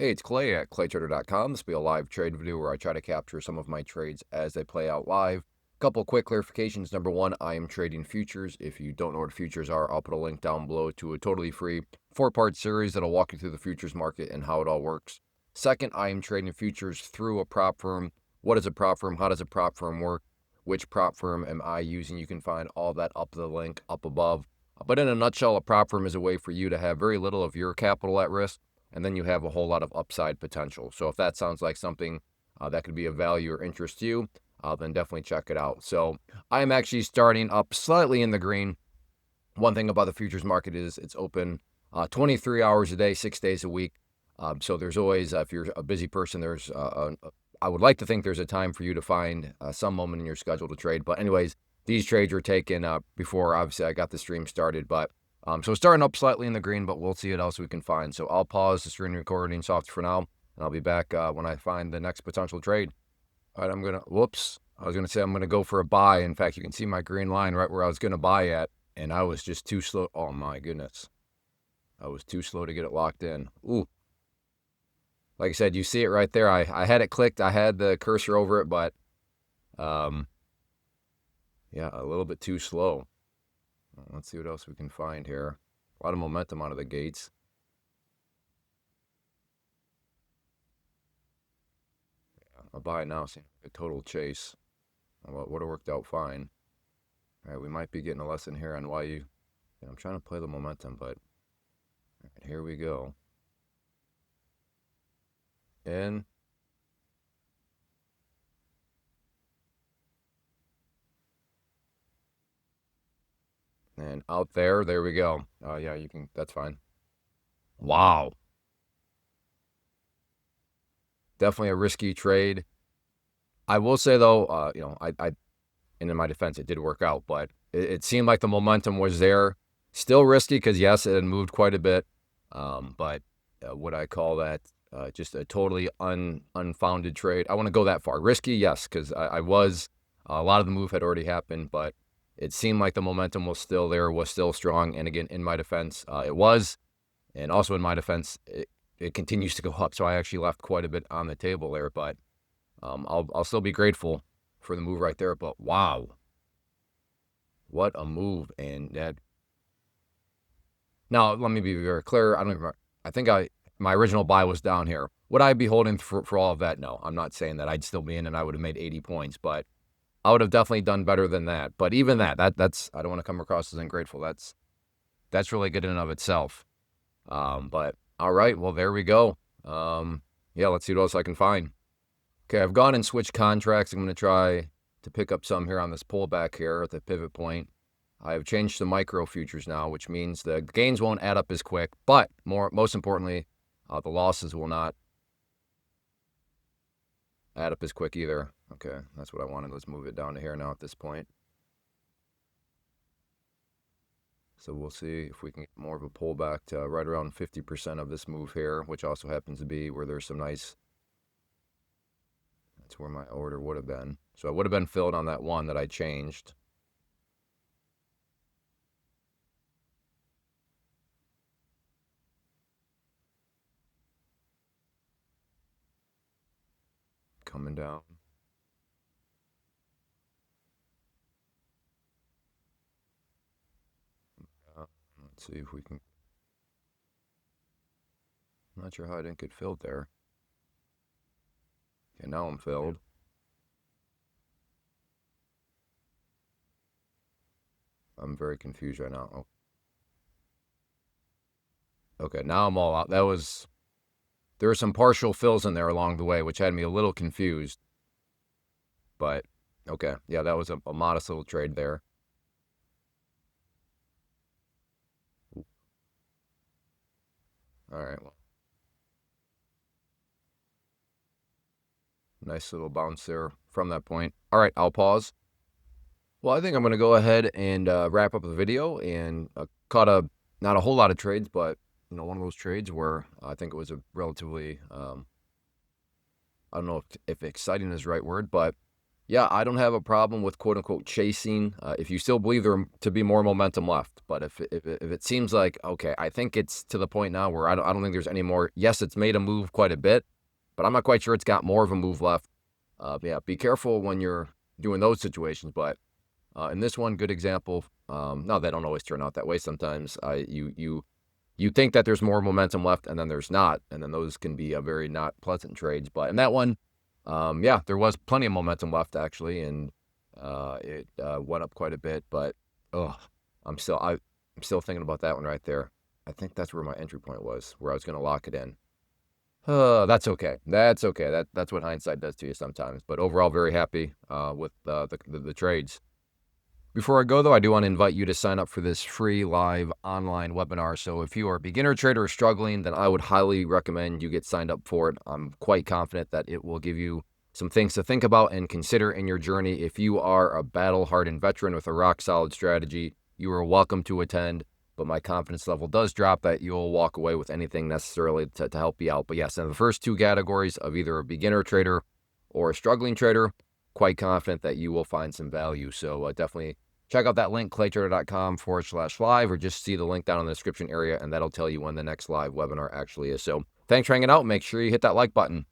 Hey, it's Clay at claytrader.com. This will be a live trade video where I try to capture some of my trades as they play out live. Couple quick clarifications. Number one, I am trading futures. If you don't know what futures are, I'll put a link down below to a totally free 4-part series that'll walk you through the futures market and how it all works. Second, I am trading futures through a prop firm. What is a prop firm? How does a prop firm work? Which prop firm am I using? You can find all that up the link up above. But in a nutshell, a prop firm is a way for you to have very little of your capital at risk, and then you have a whole lot of upside potential. So if that sounds like something that could be of value or interest to you, then definitely check it out. So I'm actually starting up slightly in the green. One thing about the futures market is it's open 23 hours a day, 6 days a week. So there's always, if you're a busy person, I would like to think there's a time for you to find some moment in your schedule to trade. But anyways, these trades were taken before, obviously, I got the stream started. But so starting up slightly in the green, but we'll see what else we can find. So I'll pause the screen recording soft for now, and I'll be back when I find the next potential trade. All right, whoops. I was going to say I'm going to go for a buy. In fact, you can see my green line right where I was going to buy at, and I was just too slow. Oh, my goodness. I was too slow to get it locked in. Ooh. Like I said, you see it right there. I had it clicked. I had the cursor over it, but yeah, a little bit too slow. Let's see what else we can find here. A lot of momentum out of the gates. Yeah, a buy now seems like a total chase. Well, would have worked out fine. All right, we might be getting a lesson here on why you. I'm trying to play the momentum, but all right, here we go. In. And out there we go. Yeah, you can, that's fine. Wow. Definitely a risky trade. I will say though, and in my defense, it did work out, but it seemed like the momentum was there. Still risky because yes, it had moved quite a bit. But would I call that just a totally unfounded trade? I want to go that far. Risky, yes, because a lot of the move had already happened, but it seemed like the momentum was still there, was still strong. And again, in my defense, it was. And also in my defense, it continues to go up. So I actually left quite a bit on the table there, but I'll still be grateful for the move right there. But wow, what a move! And that. Now let me be very clear. I think my original buy was down here. Would I be holding for all of that? No, I'm not saying that. I'd still be in, and I would have made 80 points, but I would have definitely done better than that. But even that's I don't want to come across as ungrateful. That's really good in and of itself. But all right, well there we go. Yeah, let's see what else I can find. Okay, I've gone and switched contracts. I'm going to try to pick up some here on this pullback here at the pivot point. I have changed to micro futures now, which means the gains won't add up as quick, but most importantly, the losses will not add up as quick either. Okay, that's what I wanted. Let's move it down to here now at this point. So we'll see if we can get more of a pullback to right around 50% of this move here, which also happens to be where there's some nice. That's where my order would have been. So it would have been filled on that one that I changed. Coming down. Let's see if we can. I'm not sure how I didn't get filled there. Okay, now I'm filled. I'm very confused right now. Oh. Okay, now I'm all out. There were some partial fills in there along the way, which had me a little confused. But, okay, yeah, that was a modest little trade there. All right, well. Nice little bounce there from that point. All right, I'll pause. Well, I think I'm going to go ahead and wrap up the video, and caught not a whole lot of trades, but one of those trades where I think it was a relatively, I don't know if exciting is the right word, but Yeah, I don't have a problem with quote unquote chasing if you still believe there to be more momentum left. But if it seems like, okay, I think it's to the point now where I don't think there's any more. Yes, it's made a move quite a bit, but I'm not quite sure it's got more of a move left. Yeah, be careful when you're doing those situations. But in this one, good example. No, they don't always turn out that way. Sometimes you think that there's more momentum left, and then there's not, and then those can be a very not pleasant trades. But in that one, yeah, there was plenty of momentum left actually, and it went up quite a bit. But oh, I'm still thinking about that one right there. I think that's where my entry point was, where I was going to lock it in. That's okay. That's okay. That's what hindsight does to you sometimes. But overall, very happy with the trades. Before I go, though, I do want to invite you to sign up for this free live online webinar. So if you are a beginner trader or struggling, then I would highly recommend you get signed up for it. I'm quite confident that it will give you some things to think about and consider in your journey. If you are a battle-hardened veteran with a rock-solid strategy, you are welcome to attend. But my confidence level does drop that you'll walk away with anything necessarily to help you out. But yes, in the first two categories of either a beginner trader or a struggling trader, quite confident that you will find some value. So definitely check out that link, claytrader.com/live, or just see the link down in the description area, and that'll tell you when the next live webinar actually is. So thanks for hanging out. Make sure you hit that like button.